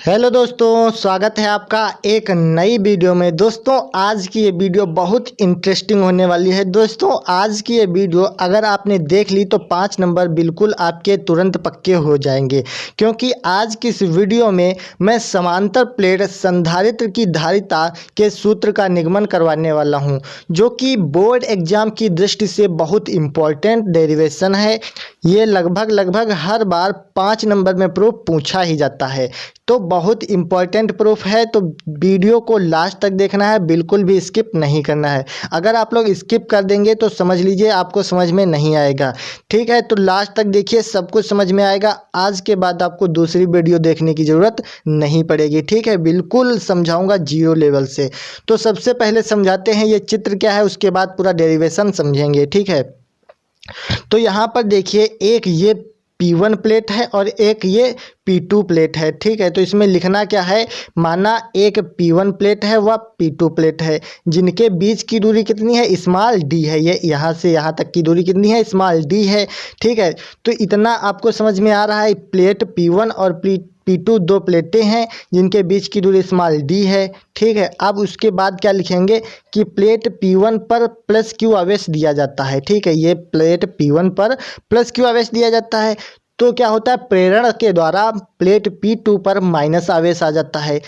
Hello दोस्तों, स्वागत है आपका एक नई वीडियो में। दोस्तों आज की ये वीडियो बहुत इंटरेस्टिंग होने वाली है। दोस्तों आज की ये वीडियो अगर आपने देख ली तो 5 नंबर बिल्कुल आपके तुरंत पक्के हो जाएंगे, क्योंकि आज की इस वीडियो में मैं समांतर प्लेट संधारित्र की धारिता के सूत्र का निगमन करवाने वाला हूं, जो कि बोर्ड एग्जाम की दृष्टि से बहुत इम्पॉर्टेंट डेरिवेशन है। ये लगभग हर बार 5 नंबर में प्रूफ पूछा ही जाता है, तो बहुत इम्पॉर्टेंट प्रूफ है। तो वीडियो को लास्ट तक देखना है, बिल्कुल भी स्किप नहीं करना है। अगर आप लोग स्किप कर देंगे तो समझ लीजिए आपको समझ में नहीं आएगा। ठीक है, तो लास्ट तक देखिए, सब कुछ समझ में आएगा। आज के बाद आपको दूसरी वीडियो देखने की ज़रूरत नहीं पड़ेगी। ठीक है, बिल्कुल समझाऊंगा जीरो लेवल से। तो सबसे पहले समझाते हैं ये चित्र क्या है, उसके बाद पूरा डेरिवेशन समझेंगे। ठीक है, तो यहाँ पर देखिए, एक ये P1 प्लेट है और एक ये P2 प्लेट है। ठीक है, तो इसमें लिखना क्या है, माना एक P1 प्लेट है व P2 प्लेट है, जिनके बीच की दूरी कितनी है, स्मॉल d है। ये यहाँ से यहाँ तक की दूरी कितनी है, स्मॉल d है। ठीक है, तो इतना आपको समझ में आ रहा है। प्लेट P1 और P2 दो प्लेटें हैं जिनके बीच की दूरी स्मॉल d है। ठीक है, अब उसके बाद क्या लिखेंगे कि प्लेट P1 पर प्लस Q आवेश दिया जाता है। ठीक है, ये प्लेट P1 पर प्लस Q आवेश दिया जाता है, तो क्या होता है, प्रेरण के द्वारा प्लेट P2 पर माइनस आवेश आ जाता है।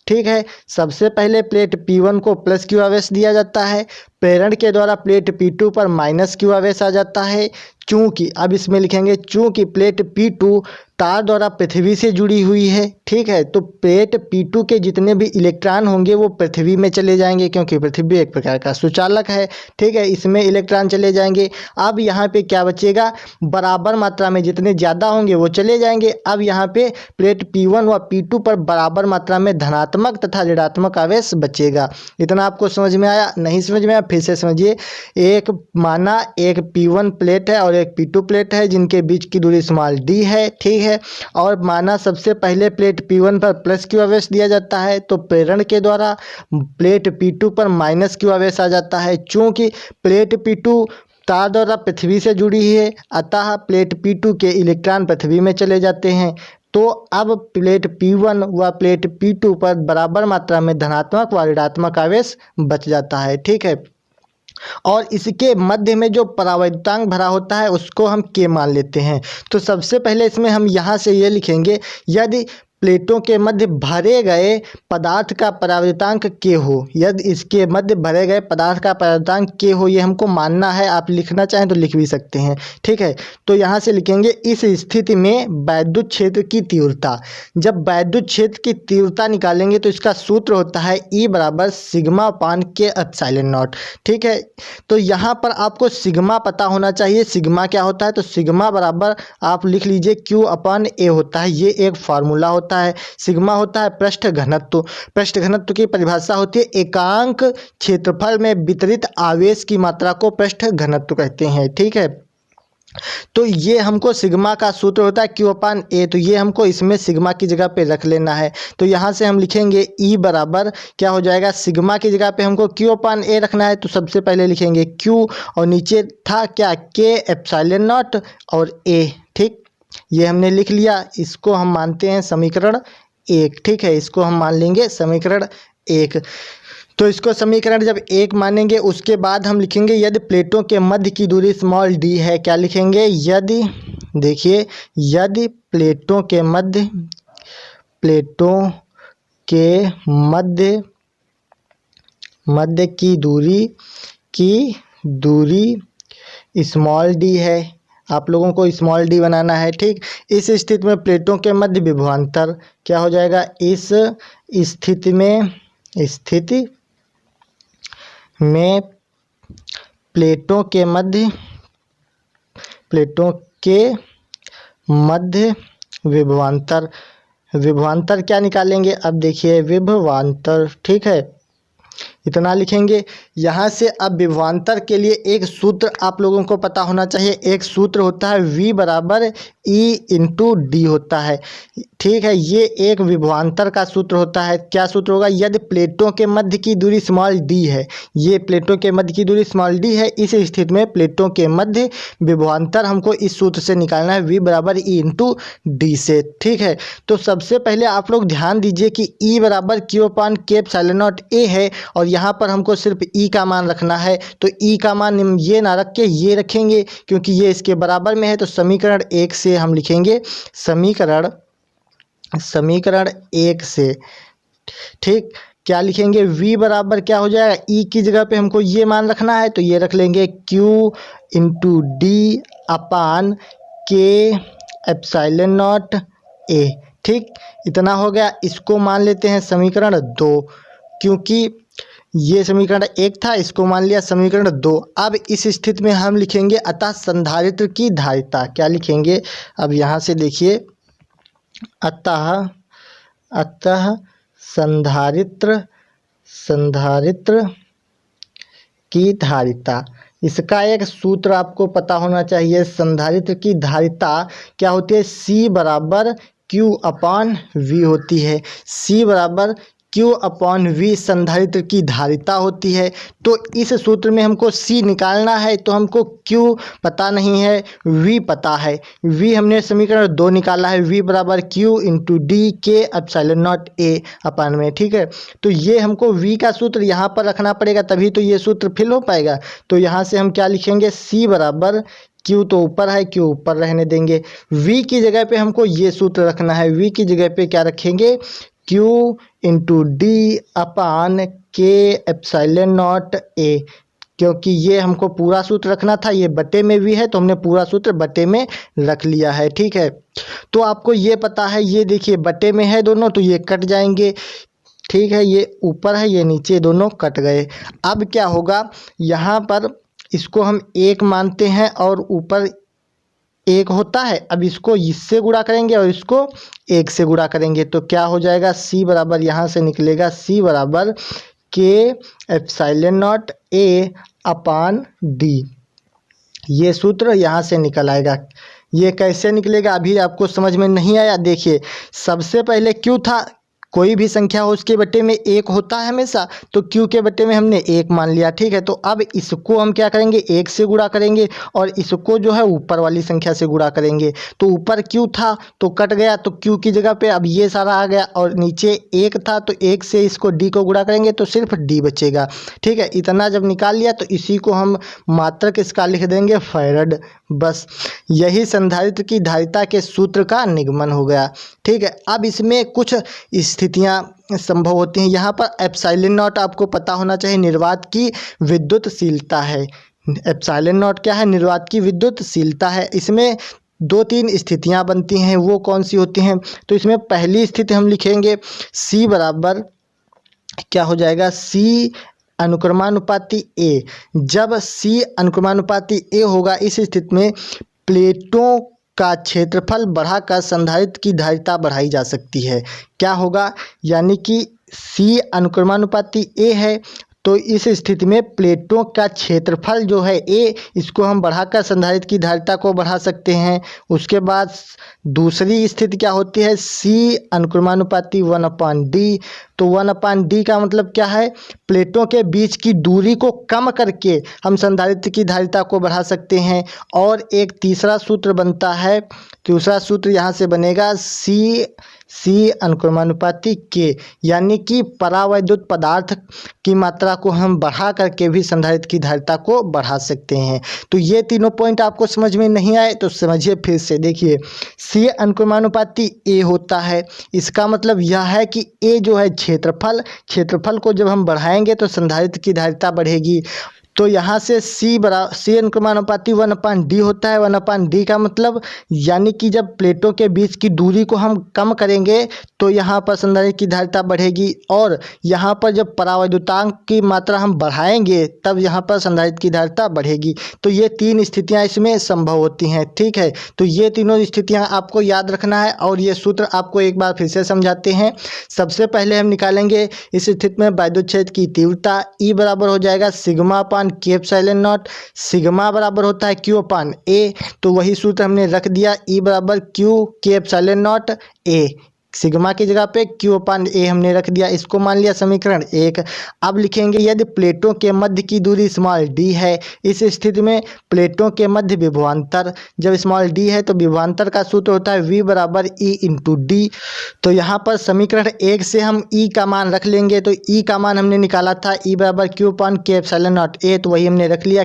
ठीक है, सबसे पहले प्लेट P1 को प्लस Q आवेश दिया जाता है, प्रेरण के द्वारा प्लेट P2 पर माइनस Q आवेश आ जाता है। चूँकि अब इसमें लिखेंगे, चूँकि प्लेट P2 तार द्वारा पृथ्वी से जुड़ी हुई है। ठीक है, तो प्लेट P2 के जितने भी इलेक्ट्रॉन होंगे वो पृथ्वी में चले जाएंगे, क्योंकि पृथ्वी एक प्रकार का सुचालक है। ठीक है, इसमें इलेक्ट्रॉन चले जाएंगे। अब यहाँ पे क्या बचेगा, बराबर मात्रा में जितने ज़्यादा होंगे वो चले जाएंगे। अब यहाँ पे प्लेट P1 व P2 पर बराबर मात्रा में धनात्मक तथा ऋणात्मक आवेश बचेगा। इतना आपको समझ में आया? नहीं समझ में आया फिर से समझिए। एक माना एक P1 प्लेट है और एक P2 प्लेट है, जिनके बीच की दूरी स्मॉल d है। ठीक है, और माना सबसे पहले प्लेट P1 पर प्लस Q आवेश दिया जाता है, तो प्रेरण के द्वारा प्लेट P2 पर माइनस Q आवेश आ जाता है। चूँकि प्लेट P2 तार द्वारा पृथ्वी से जुड़ी है, अतः प्लेट P2 के इलेक्ट्रॉन पृथ्वी में चले जाते हैं। तो अब प्लेट P1 व प्लेट P2 पर बराबर मात्रा में धनात्मक व ऋणात्मक आवेश बच जाता है। ठीक है, और इसके मध्य में जो परावैद्युतांक भरा होता है उसको हम K मान लेते हैं। तो सबसे पहले इसमें हम यहाँ से ये लिखेंगे, यदि प्लेटों के मध्य भरे गए पदार्थ का परावैद्युतांक K हो, यदि इसके मध्य भरे गए पदार्थ का परावैद्युतांक K हो, ये हमको मानना है। आप लिखना चाहें तो लिख भी सकते हैं। ठीक है, तो यहाँ से लिखेंगे, इस स्थिति में वैद्युत क्षेत्र की तीव्रता, जब वैद्युत क्षेत्र की तीव्रता निकालेंगे तो इसका सूत्र होता है E बराबर sigma upon K epsilon not. ठीक है, तो यहाँ पर आपको सिग्मा पता होना चाहिए। सिग्मा क्या होता है, तो सिग्मा बराबर आप लिख लीजिए Q अपान A होता है। ये एक फार्मूला होता है। सिग्मा होता है पृष्ठ घनत्व। पृष्ठ घनत्व की परिभाषा होती है एकांक क्षेत्रफल में वितरित आवेश की मात्रा को पृष्ठ घनत्व कहते हैं। ठीक है, तो ये हमको सिग्मा का सूत्र होता है Q अपान A, तो ये हमको इसमें सिग्मा की जगह पे रख लेना है। तो यहाँ से हम लिखेंगे E बराबर क्या हो जाएगा, सिग्मा की जगह पे हमको Q अपान A रखना है, तो सबसे पहले लिखेंगे Q और नीचे था क्या, K एप्सिलॉन नॉट और A। ठीक, ये हमने लिख लिया। इसको हम मानते हैं समीकरण 1। ठीक है, इसको हम मान लेंगे समीकरण 1। तो इसको समीकरण जब 1 मानेंगे, उसके बाद हम लिखेंगे, यदि प्लेटों के मध्य की दूरी स्मॉल d है। क्या लिखेंगे, यदि, देखिए, यदि प्लेटों के मध्य की दूरी स्मॉल d है। आप लोगों को स्मॉल d बनाना है। ठीक, इस स्थिति में प्लेटों के मध्य विभवांतर क्या हो जाएगा, इस स्थिति में प्लेटों के मध्य विभवांतर क्या निकालेंगे, अब देखिए विभवांतर। ठीक है, इतना लिखेंगे। यहाँ से अब विभवांतर के लिए एक सूत्र आप लोगों को पता होना चाहिए। एक सूत्र होता है V बराबर E इंटू डी होता है, ठीक है। ये एक विभवांतर का सूत्र होता है। क्या सूत्र होगा? यदि प्लेटों के मध्य की दूरी स्मॉल डी है, ये प्लेटों के मध्य की दूरी स्मॉल डी है, इस स्थिति में प्लेटों के मध्य विभवांतर हमको इस सूत्र से निकालना है, V बराबर E इंटू डी से, ठीक है। तो सबसे पहले आप लोग ध्यान दीजिए कि E बराबर Q/K एप्सिलॉन नॉट A है और यहाँ पर हमको सिर्फ E का मान रखना है। तो E का मान ये ना रख के ये रखेंगे, क्योंकि ये इसके बराबर में है। तो समीकरण 1 से हम लिखेंगे समीकरण 1 से, ठीक। क्या लिखेंगे? V बराबर क्या हो जाएगा? E की जगह पे हमको ये मान रखना है, तो ये रख लेंगे Q into D upon K epsilon not A, ठीक। इतना हो गया। इसको मान लेते हैं समीकरण 2, क्योंकि ये समीकरण 1 था, इसको मान लिया समीकरण 2। अब इस स्थिति में हम लिखेंगे अतः संधारित्र की धारिता। क्या लिखेंगे? अब यहाँ से देखिए, अतः संधारित्र की धारिता। इसका एक सूत्र आपको पता होना चाहिए। संधारित्र की धारिता क्या होती है? C बराबर Q/V होती है। C बराबर Q/V संधारित्र की धारिता होती है। तो इस सूत्र में हमको C निकालना है, तो हमको Q पता नहीं है, V पता है। V हमने समीकरण 2 निकाला है, V बराबर Q into D K epsilon not A अपान में, ठीक है। तो ये हमको V का सूत्र यहाँ पर रखना पड़ेगा, तभी तो ये सूत्र फिल हो पाएगा। तो यहाँ से हम क्या लिखेंगे? C बराबर Q तो ऊपर है, Q ऊपर रहने देंगे। V की जगह पे हमको ये सूत्र रखना है। V की जगह पे क्या रखेंगे? Q into D upon K epsilon not A, क्योंकि ये हमको पूरा सूत्र रखना था। ये बटे में V है, तो हमने पूरा सूत्र बटे में रख लिया है, ठीक है। तो आपको ये पता है, ये देखिए बटे में है दोनों, तो ये कट जाएंगे, ठीक है। ये ऊपर है, ये नीचे, दोनों कट गए। अब क्या होगा? यहाँ पर इसको हम 1 मानते हैं और ऊपर 1 होता है। अब इसको इससे गुणा करेंगे और इसको 1 से गुणा करेंगे, तो क्या हो जाएगा? C बराबर यहाँ से निकलेगा C बराबर K epsilon not A upon D। ये सूत्र यहाँ से निकल आएगा। ये कैसे निकलेगा अभी आपको समझ में नहीं आया? देखिए, सबसे पहले Q था, कोई भी संख्या हो उसके बटे में 1 होता है हमेशा, तो Q के बटे में हमने 1 मान लिया, ठीक है। तो अब इसको हम क्या करेंगे? 1 से गुणा करेंगे और इसको जो है ऊपर वाली संख्या से गुणा करेंगे। तो ऊपर Q था तो कट गया, तो Q की जगह पे अब ये सारा आ गया, और नीचे 1 था तो 1 से इसको D को गुणा करेंगे तो सिर्फ D बचेगा, ठीक है। इतना जब निकाल लिया तो इसी को हम मात्रक इसका लिख देंगे फैरड। बस यही संधारित्र की धारिता के सूत्र का निगमन हो गया, ठीक है। अब इसमें कुछ स्थितियां संभव होती हैं। यहाँ पर एप्सिलॉन नॉट आपको पता होना चाहिए, निर्वात की विद्युतशीलता है। एप्सिलॉन नॉट क्या है? निर्वात की विद्युतशीलता है। इसमें 2-3 स्थितियां बनती हैं, वो कौन सी होती हैं? तो इसमें पहली स्थिति हम लिखेंगे C बराबर क्या हो जाएगा? C अनुक्रमानुपाती A। जब C अनुक्रमानुपाती A होगा, इस स्थिति में प्लेटों का क्षेत्रफल बढ़ाकर संधारित्र की धारिता बढ़ाई जा सकती है। क्या होगा? यानी कि C अनुक्रमानुपाती A है, तो इस स्थिति में प्लेटों का क्षेत्रफल जो है A, इसको हम बढ़ाकर संधारित्र की धारिता को बढ़ा सकते हैं। उसके बाद दूसरी स्थिति क्या होती है? C अनुक्रमानुपाती 1/D। तो 1/D का मतलब क्या है? प्लेटों के बीच की दूरी को कम करके हम संधारित्र की धारिता को बढ़ा सकते हैं। और एक तीसरा सूत्र बनता है, दूसरा सूत्र यहाँ से बनेगा C अनुक्रमानुपाती K, यानी कि परावैद्युत पदार्थ की मात्रा को हम बढ़ा करके भी संधारित्र की धारिता को बढ़ा सकते हैं। तो ये तीनों पॉइंट आपको समझ में नहीं आए तो समझिए फिर से। देखिए, C अनुक्रमानुपाती A होता है, इसका मतलब यह है कि A जो है क्षेत्रफल को जब हम बढ़ाएंगे तो संधारित्र की धारिता बढ़ेगी। तो यहाँ से सी अनुक्रमानुपाती 1/d होता है। 1/d का मतलब यानी कि जब प्लेटों के बीच की दूरी को हम कम करेंगे तो यहाँ पर संधारित्र की धारिता बढ़ेगी, और यहाँ पर जब परावैद्युतांक की मात्रा हम बढ़ाएंगे तब यहाँ पर संधारित्र की धारिता बढ़ेगी। तो ये 3 स्थितियाँ इसमें संभव होती हैं। ठीक है, तो ये तीनों स्थितियाँ आपको याद रखना है, और ये सूत्र आपको एक बार फिर से समझाते हैं। सबसे पहले हम निकालेंगे इस स्थिति में विद्युत क्षेत्र की तीव्रता। E बराबर हो जाएगा sigma upon K epsilon not. Sigma बराबर होता है Q अपान A, तो वही सूत्र हमने रख दिया, E बराबर Q K epsilon not A। Sigma की जगह पे Q अपान A हमने रख दिया, इसको मान लिया समीकरण 1। अब लिखेंगे यदि प्लेटों के मध्य की दूरी स्मॉल d है, इस स्थिति में प्लेटों के मध्य विभवांतर, जब स्मॉल d है तो विभवांतर का सूत्र होता है V बराबर E इंटू डी। तो यहाँ पर समीकरण 1 से हम E का मान रख लेंगे, तो E का मान हमने निकाला था E बराबर Q upon K epsilon not A, तो वही हमने रख लिया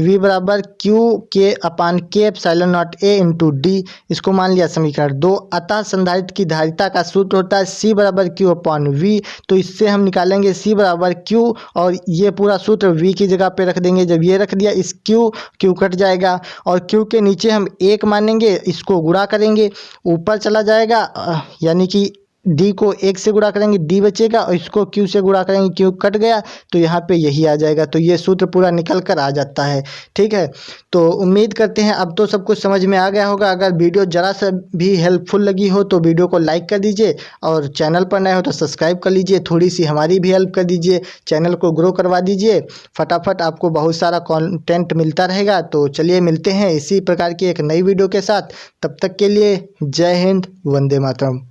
V बराबर Q K upon K epsilon not A into D, इसको मान लिया समीकरण 2। अतः संधारित्र की धारिता का सूत्र होता है C बराबर Q अपॉन V, तो इससे हम निकालेंगे C बराबर Q, और ये पूरा सूत्र V की जगह पे रख देंगे। जब ये रख दिया, इस Q कट जाएगा, और Q के नीचे हम 1 मानेंगे, इसको गुणा करेंगे, ऊपर चला जाएगा, यानी कि D को 1 से गुणा करेंगे, D बचेगा, और इसको Q से गुणा करेंगे, Q कट गया, तो यहाँ पे यही आ जाएगा। तो ये सूत्र पूरा निकल कर आ जाता है। ठीक है, तो उम्मीद करते हैं अब तो सब कुछ समझ में आ गया होगा। अगर वीडियो ज़रा सा भी हेल्पफुल लगी हो तो वीडियो को लाइक कर दीजिए, और चैनल पर नए हो तो सब्सक्राइब कर लीजिए। थोड़ी सी हमारी भी हेल्प कर दीजिए, चैनल को ग्रो करवा दीजिए। फटाफट आपको बहुत सारा कंटेंट मिलता रहेगा। तो चलिए मिलते हैं इसी प्रकार की एक नई वीडियो के साथ। तब तक के लिए जय हिंद, वंदे मातरम।